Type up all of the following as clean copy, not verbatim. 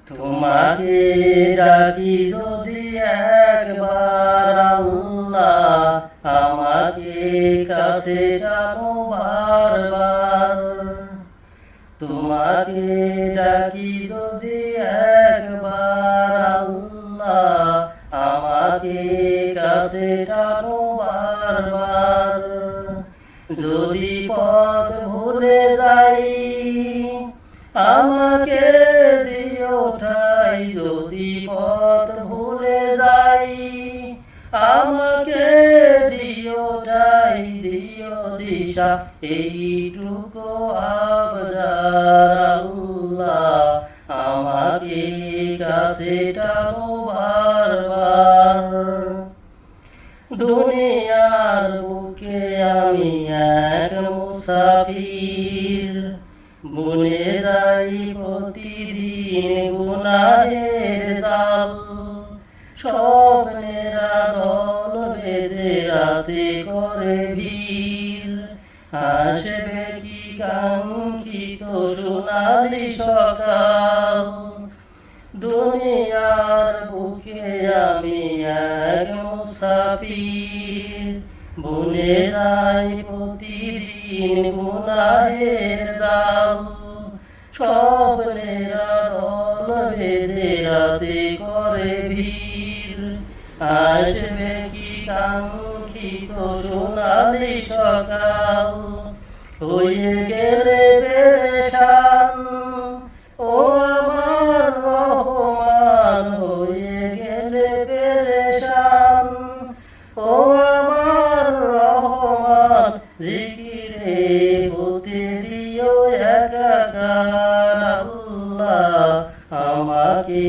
তোমাকে ডাকি যদি একবার আল্লাহ, আমাকে কাছে টানো বারবার। তোমাকে ডাকি যদি একবার আল্লাহ, আমাকে কাছে টানো বারবার। যদি পথ ভুলে যাই, আমাকে দিও ঠাই। যদি পথ ভুলে যাই, আমাকে দিও ঠাই। দিও দিশা এইটুকু আবদার আল্লাহ, আমাকে কাছে টানো বারবার। দুনিয়ার বুকে আমি এক মুসাফির, বুনে যাই প্রতিদিন গুনাহের জাল। স্বপ্নেরা দল বেঁধে রাতে করে ভিড়, আসবে কি কাঙ্ক্ষিত সোনালি সকাল। দুনিয়ার বুকে আমি এক মুসাফির, বুনে যাই প্রতিদিন গুনাহের জাল। স্বপ্নেরা দল বেঁধে রাতে করে ভিড়, আসবে কি কাঙ্ক্ষিত সোনালি সকাল। হয়ে গেলে পেরেশান ও আমার রহমান, হয়ে গেলে পেরেশান ও আমার রহমান। জিকিরে হতে দিও একাকার আল্লাহ, আমাকে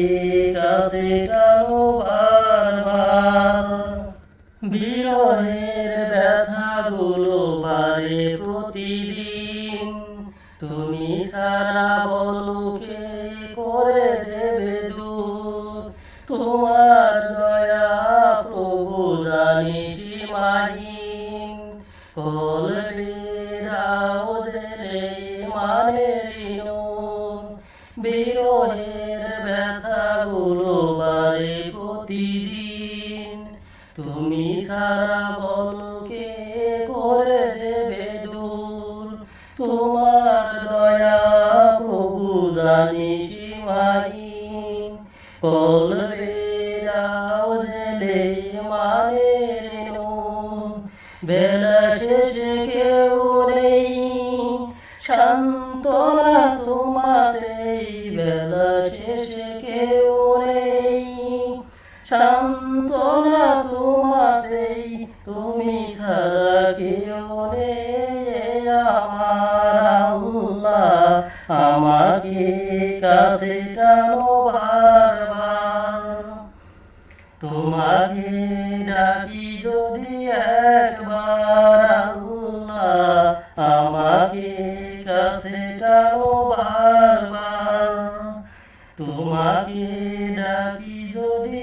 কাছে টানো বারবার। বিরহের ব্যথাগুলো বাড়ে প্রতিদিন, তুমি সারা বলো কে করে দেবে দূর। তোমার দয়া প্রভু জানি সীমাহীন, কলবে দাও জেলে মানেরই নূর। বিরহের ব্যথাগুলো বাড়ে প্রতিদিন, তুমি সারা বলো কে করে দেবে দূর। তোমার দয়া প্রভু জানি সীমাহীন, কলবে দাও জেলে মানের নূর। বেলা শেষে কেউ নেই সান্ত্বনা তোমাতেই, বেলা শেষে কেউ নেই সান্ত্বনা তোমাতেই। তুমি ছাড়া কেউ নেই আমার আল্লাহ, আমাকে কাছে টানো বারবার। তোমাকে ডাকি যদি একবার আল্লাহ, আমাকে কাছে টানো বারবার। তোমাকে ডাকি যদি